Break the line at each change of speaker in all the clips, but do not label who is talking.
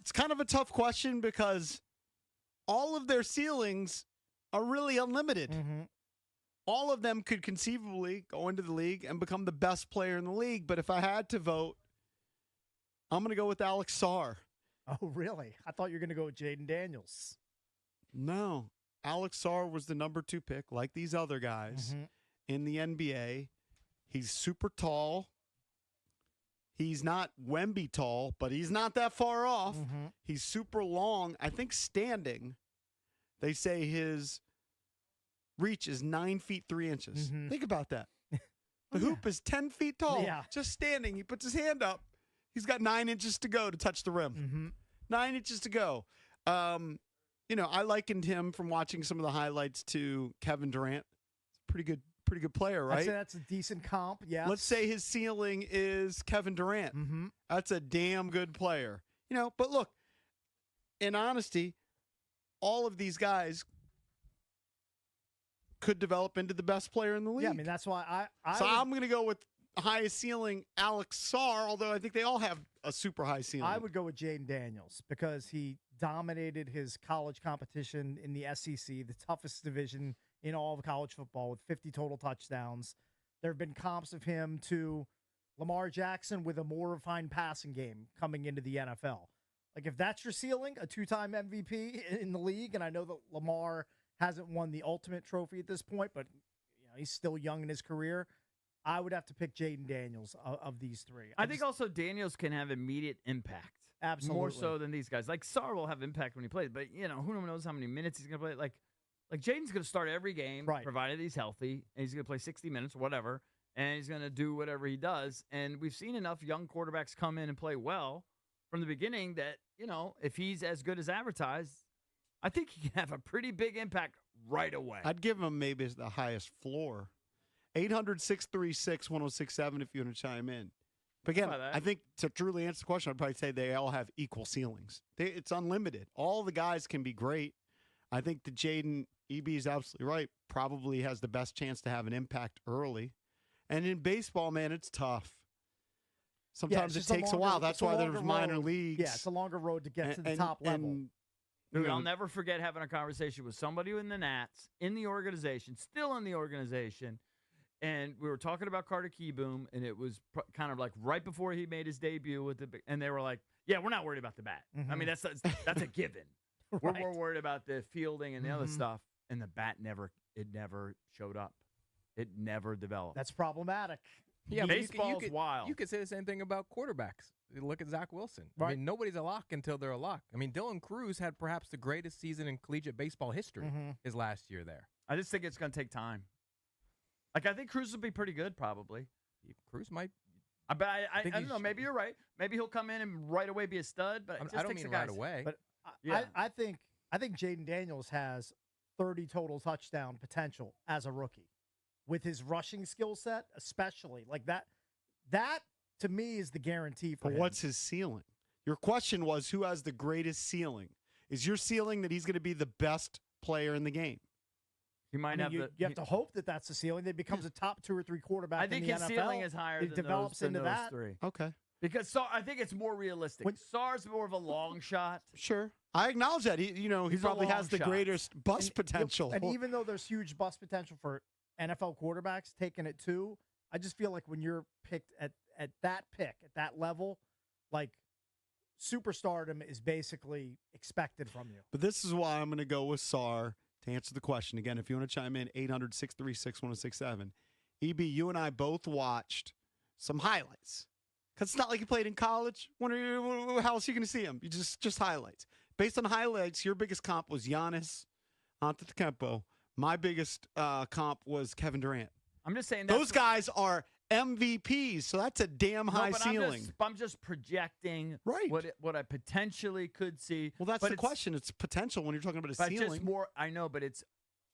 It's kind of a tough question because all of their ceilings are really unlimited.
Mm-hmm.
All of them could conceivably go into the league and become the best player in the league. But if I had to vote, I'm going to go with Alex Sarr.
Oh, really? I thought you were going to go with Jaden Daniels.
No. Alex Sarr was the number 2 pick, like these other guys in the NBA. He's super tall. He's not Wemby tall, but he's not that far off. He's super long. I think standing, they say his reach is 9 feet 3 inches. Think about that. The hoop is 10 feet tall.
Yeah.
Just standing. He puts his hand up. He's got 9 inches to go to touch the rim. 9 inches to go. I likened him from watching some of the highlights to Kevin Durant. Pretty good player, right?
I'd say that's a decent comp, yeah.
Let's say his ceiling is Kevin Durant. That's a damn good player. But look, in honesty, all of these guys could develop into the best player in the league.
Yeah, I mean, that's why
I'm going to go with highest ceiling Alex Sarr, although I think they all have a super high ceiling.
I would go with Jaden Daniels because he dominated his college competition in the SEC, the toughest division in all of college football, with 50 total touchdowns. There have been comps of him to Lamar Jackson with a more refined passing game coming into the NFL. Like, if that's your ceiling, a 2-time MVP in the league, and I know that Lamar hasn't won the ultimate trophy at this point, but he's still young in his career, I would have to pick Jaden Daniels of these three.
I think also Daniels can have immediate impact.
Absolutely.
More so than these guys. Like, Sarr will have impact when he plays, but, who knows how many minutes he's going to play. Like Jaden's going to start every game, provided he's healthy, and he's going to play 60 minutes or whatever, and he's going to do whatever he does. And we've seen enough young quarterbacks come in and play well from the beginning that, if he's as good as advertised, I think he can have a pretty big impact right away.
I'd give him maybe the highest floor. 800-636-1067 if you want to chime in. But again, I think to truly answer the question, I'd probably say they all have equal ceilings. It's unlimited. All the guys can be great. I think that Jaden, EB is absolutely right, probably has the best chance to have an impact early. And in baseball, man, it's tough. Sometimes it takes a while. That's why there's minor leagues.
Yeah, it's a longer road to get to the top level.
Dude, I'll never forget having a conversation with somebody in the Nats, in the organization, still in the organization, and we were talking about Carter Kieboom, and it was kind of like right before he made his debut and they were like, "Yeah, we're not worried about the bat. I mean, that's a given. We're more worried about the fielding and the other stuff." And the bat never showed up. It never developed.
That's problematic.
Yeah,
baseball's wild.
You could say the same thing about quarterbacks. Look at Zach Wilson.
Right.
I mean, nobody's a lock until they're a lock. I mean, Dylan Cruz had perhaps the greatest season in collegiate baseball history his last year there.
I just think it's going to take time. Like, I think Cruz will be pretty good, probably.
Cruz might.
I don't know. Maybe you're right. Maybe he'll come in and right away be a stud. But it just
I don't
takes
mean
a
right away.
But I think Jaden Daniels has 30 total touchdown potential as a rookie, with his rushing skill set, especially like that. That to me is the guarantee for him.
What's his ceiling? Your question was who has the greatest ceiling? Is your ceiling that he's going to be the best player in the game?
He might
you have to hope that that's the ceiling. That becomes a top 2 or 3 quarterback.
I think
in the
his
NFL.
ceiling is higher
It
than
develops
those
into that.
3.
Okay.
Because I think it's more realistic. Sarr's more of a long shot.
Sure. I acknowledge that. He probably has the greatest bust potential.
And even though there's huge bust potential for NFL quarterbacks taking it too, I just feel like when you're picked at that level, like superstardom is basically expected from you.
But this is why I'm going to go with Sarr to answer the question. Again, if you want to chime in, 800-636-1067. EB, you and I both watched some highlights. Because it's not like you played in college. How else are you going to see him? You just highlights. Based on highlights, your biggest comp was Giannis Antetokounmpo. My biggest comp was Kevin Durant.
I'm just saying
those guys are MVPs, so that's a damn high ceiling.
I'm just projecting what I potentially could see.
Well, that's the question. It's potential when you're talking about a ceiling.
Just more, I know, but it's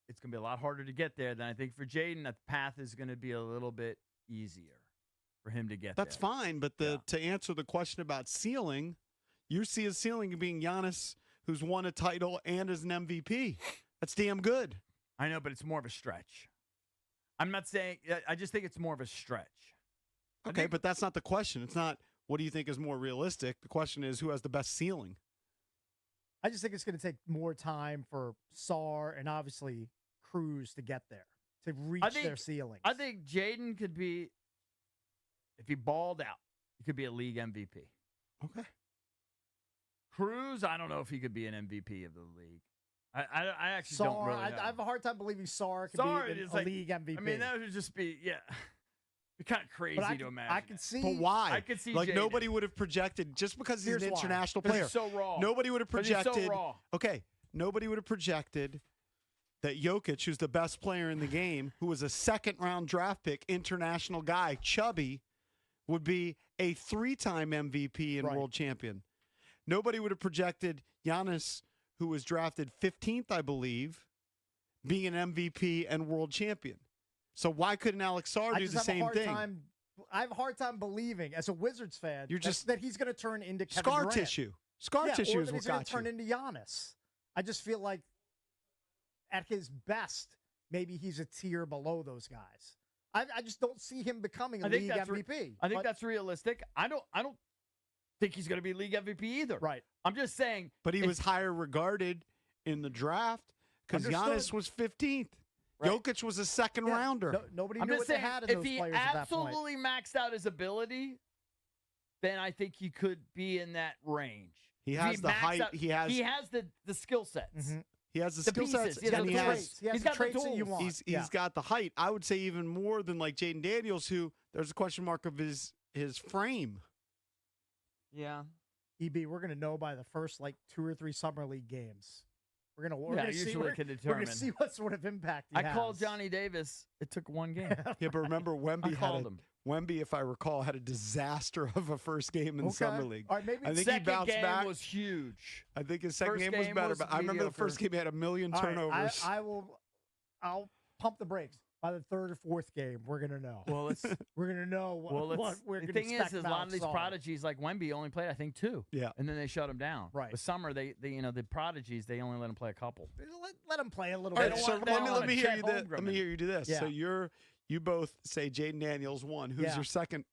going to be a lot harder to get there than I think for Jaden. The path is going to be a little bit easier for him to get
That's
there.
fine, but to answer the question about ceiling, you see his ceiling being Giannis, who's won a title and is an MVP. That's damn good.
I know, but it's more of a stretch. I'm not saying – I just think it's more of a stretch.
Okay, but that's not the question. It's not what do you think is more realistic. The question is who has the best ceiling.
I just think it's going to take more time for Sarr and obviously Cruz to get there, to reach their ceilings.
I think Jaden could be, if he balled out, he could be a league MVP.
Okay.
Cruz, I don't know if he could be an MVP of the league. I actually
Sarr,
don't really know.
I have a hard time believing Sarr could
Sarr
be
is
a
like-
league MVP.
I mean, that would just be, be kind of crazy to imagine.
I could see.
But why?
I could see
like
Jaden.
nobody would have projected just because he's
Here's
an
why.
international
'Cause
player.
he's so raw.
Nobody would have
'Cause he's
projected.
so raw.
Okay, nobody would have projected that Jokic, who's the best player in the game, who was a second-round draft pick, international guy, chubby, would be a 3-time MVP and
Right.
world champion. Nobody would have projected Giannis, who was drafted 15th, I believe, being an MVP and world champion. So why couldn't Alex Sarr
I
do
just
the
have
same
a hard
thing?
time. I have a hard time believing, as a Wizards fan,
You're just-
that he's going to turn into Kevin
Scar
Durant.
tissue. Scar
Yeah,
tissue
or
is
that
what
he's going
got
to turn
you.
into Giannis. I just feel like at his best, maybe he's a tier below those guys. I just don't see him becoming a
I think
league
that's
MVP.
I think
But-
that's realistic. I don't think he's going to be league MVP either.
right.
I'm just saying.
But he
if-
was higher regarded in the draft because
Understood.
Giannis was 15th.
Right.
Jokic was a second
Yeah,
rounder.
nobody
I'm
knew
just
what they
saying,
had in
if
those
he
players at that point.
absolutely maxed out his ability, then I think he could be in that range.
He
If
has the
maxed
height.
out-
He has
the skill sets.
Mhm.
he has the
the
skill sets,
pieces. He has
and
the
he
traits.
has
He has
He's
the
got the
traits that you
tools.
want.
he's
Yeah.
got the height. I would say even more than like Jaden Daniels, who there's a question mark of his frame.
Yeah.
EB, we're going to know by the first 2 or 3 summer league games. We're going
Yeah,
to see.
usually
We're
can
going
determine.
to see what sort of impact he
I
has.
called Johnny Davis. It took one game.
Yeah, but remember
I
Wemby
called him.
Wemby, if I recall, had a disaster of a first game in
Okay.
summer league.
All right, maybe
I think he
Second
bounced
game
back.
was huge.
I think his second
First
game was
game
better,
was
but I remember the first
mediocre.
game he had a million
All right,
turnovers.
I'll pump the brakes. By the third or fourth game, we're going to know.
Well, it's
We're going to know what we're
the
going to
thing
expect.
is a lot of these prodigies like Wemby only played I think 2.
Yeah.
And then they shut him down.
Right.
With Summer, they the prodigies they only let him play a couple.
Let him play a little
All
bit.
right,
don't
so
want- they
let
don't
me
want
let me
a
hear
Chet
you. Let me
Holmgren.
hear you do this.
Yeah.
So you both say Jaden Daniels 1. Who's
Yeah.
your second?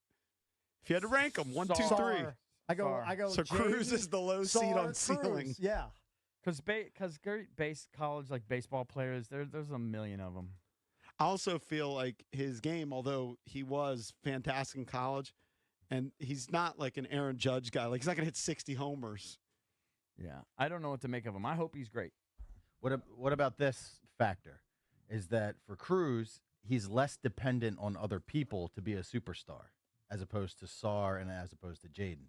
If you had to rank them, 1, 2, 3.
Sarr. I go.
So Cruz
Jaden,
is the low seed
Sarr,
on ceiling.
Cruz, Yeah.
Because great base college like baseball players, there's a million of them.
I also feel like his game, although he was fantastic in college, and he's not like an Aaron Judge guy. Like he's not gonna hit 60 homers.
Yeah, I don't know what to make of him. I hope he's great.
What about this factor? Is that for Cruz, he's less dependent on other people to be a superstar, as opposed to Sarr and as opposed to Jaden.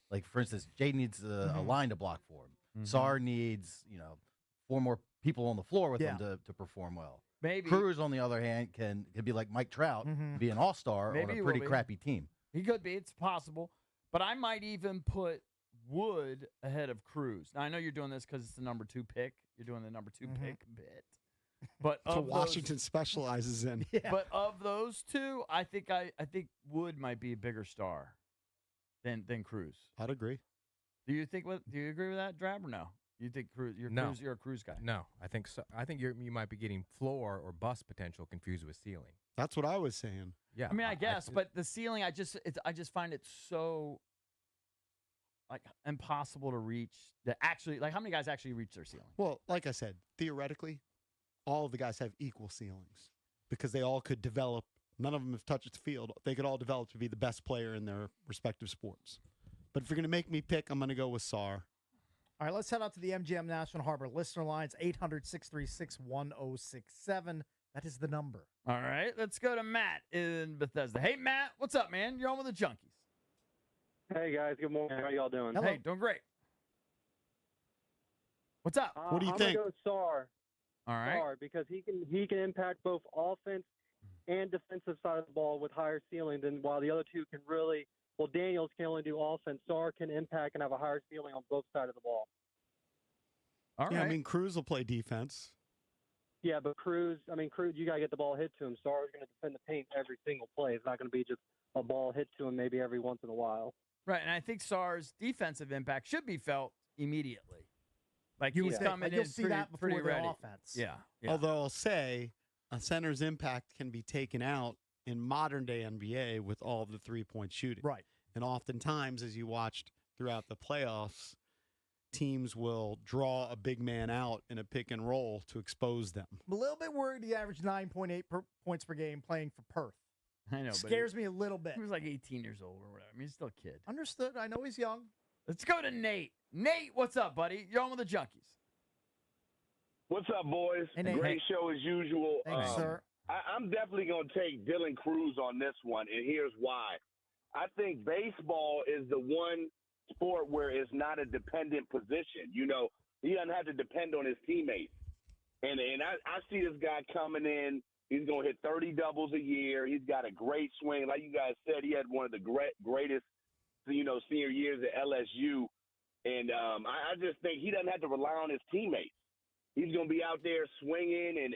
Like for instance, Jaden needs a line to block for him. Sarr needs 4 more people on the floor with him to perform well.
Maybe
Cruz, on the other hand, can be like Mike Trout, be an all-star
Maybe
on
he
a
will
pretty
be.
crappy team.
he could be. It's possible, but I might even put Wood ahead of Cruz. Now I know you're doing this because it's the number 2 pick. You're doing the number 2 pick bit, but
So
of
Washington specializes in.
Yeah.
But of those two, I think Wood might be a bigger star than Cruz.
I'd agree.
Do you agree with that, Drab, or no? You think Cruz?
No.
You're a Cruz guy.
No, I think so. I think you might be getting floor or bust potential confused with ceiling.
That's what I was saying.
Yeah,
I mean, I guess, but the ceiling, I just find it so impossible to reach. That actually, how many guys actually reach their ceiling?
Well, like I said, theoretically, all of the guys have equal ceilings because they all could develop. None of them have touched the field. They could all develop to be the best player in their respective sports. But if you're going to make me pick, I'm going to go with Sarr.
All right, let's head out to the MGM National Harbor listener lines, 800-636-1067. That is the number.
All right, let's go to Matt in Bethesda. Hey, Matt, what's up, man? You're on with the Junkies.
Hey guys, good morning. How y'all doing?
Hello.
Hey, doing great. What's up?
What do you
I'm
think?
gonna go Sarr.
All right.
Sarr, because he can impact both offense and defensive side of the ball with higher ceiling than while the other two can really. Well, Daniels can only do offense. Sarr can impact and have a higher ceiling on both sides of the ball.
All
Yeah,
right.
I mean, Cruz will play defense.
Yeah, but Cruz, you gotta get the ball hit to him. Sarr's gonna defend the paint every single play. It's not gonna be just a ball hit to him maybe every once in a while.
Right, and I think Sarr's defensive impact should be felt immediately. Like
You
he's
would think,
coming
you'll
in
see
pretty,
that before
pretty
their
ready.
offense.
Yeah, yeah.
Although I'll say a center's impact can be taken out in modern day NBA with all of the 3-point shooting.
Right.
And oftentimes, as you watched throughout the playoffs, teams will draw a big man out in a pick and roll to expose them.
I'm a little bit worried he averaged 9.8 points per game playing for Perth.
I know, but
Scares me a little bit.
he was like 18 years old or whatever. I mean, he's still a kid.
Understood. I know he's young.
Let's go to Nate. Nate, what's up, buddy? You're on with the Junkies.
What's up, boys?
Hey, Nate.
Great show as usual.
Thanks, sir.
I'm definitely going to take Dylan Cruz on this one, and here's why. I think baseball is the one sport where it's not a dependent position. You know, he doesn't have to depend on his teammates. And I see this guy coming in. He's going to hit 30 doubles a year. He's got a great swing. Like you guys said, he had one of the greatest, senior years at LSU. And I just think he doesn't have to rely on his teammates. He's going to be out there swinging and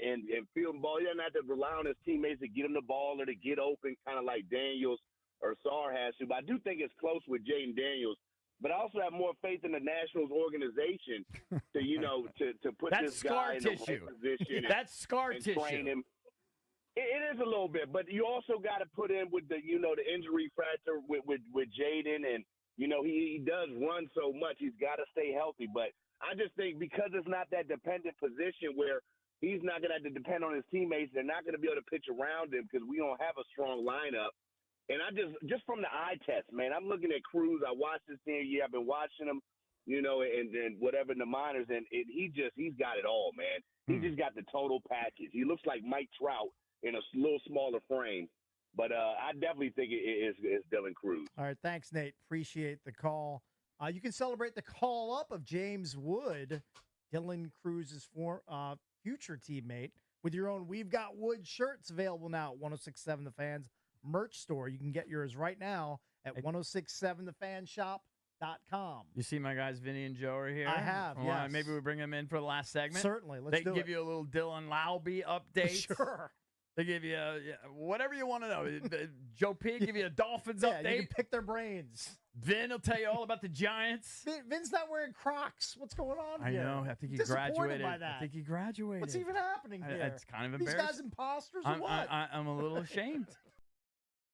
fielding ball. He doesn't have to rely on his teammates to get him the ball or to get open, kind of like Daniels or Sarr has to. But I do think it's close with Jaden Daniels. But I also have more faith in the Nationals organization to put
That's
this guy in the
scar
right position.
That's scar
and
tissue.
train him. It is a little bit, but you also got to put in with the injury factor with Jaden, and he does run so much, he's got to stay healthy. But I just think because it's not that dependent position where he's not going to have to depend on his teammates, they're not going to be able to pitch around him because we don't have a strong lineup. And I just from the eye test, man, I'm looking at Cruz. I watched this senior year. I've been watching him, and whatever in the minors, and he's got it all, man. He just got the total package. He looks like Mike Trout in a little smaller frame. But I definitely think it's Dylan Cruz.
All right, thanks, Nate. Appreciate the call. You can celebrate the call-up of James Wood, Dylan Cruz's future teammate, with your own We've Got Wood shirts available now at 1067 The Fans merch store. You can get yours right now at 1067thefanshop.com.
You see my guys Vinny and Joe are here?
I have, yes.
Maybe we bring them in for the last segment?
Certainly. Let's do
They give
it.
you a little Dylan Lowby update.
Sure.
They give you whatever you want to know. Joe P give you a Dolphins
Yeah,
update.
you can pick their brains.
Vin will tell you all about the Giants.
Vin's not wearing Crocs. What's going on
I
here?
know. I think he
Disappointed
graduated.
by that.
I think he graduated.
What's even happening here?
It's kind of
These
embarrassing.
guys imposters or what?
I'm a little ashamed.